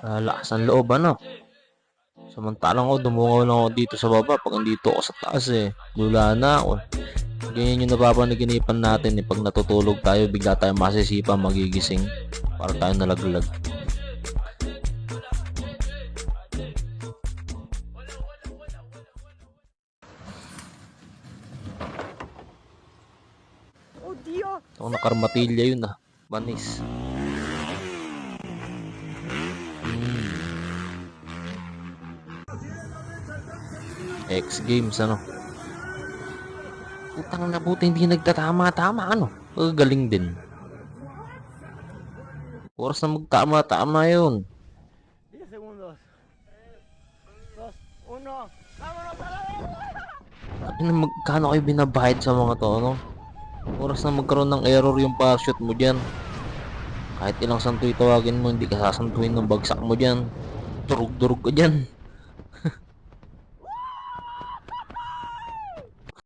Lakas ng loob, ano? Samantalang ko, dumungaw lang ako dito sa baba pag andito ako sa taas eh. Lula na ako. Ganyan yung napapanaginipan natin eh. Pag natutulog tayo, bigla tayo masisipa, magigising. Para tayo nalaglag. Oh Dio! Ito nakarmatilya yun ah. Banis. X Games ano. Putang na buti hindi nagtatama-tama ano. Galing din. Oras na magtama-tama yun. 10 segundos. 2, 1. ¡Vámonos a la verga! Ano na magkano kayo binabayad sa mga to ano? Oras na magkaroon ng error yung parachute mo dyan. Kahit ilang santuy tawagin mo, hindi ka sasantuin ng bagsak mo dyan. Durug-durug ka dyan.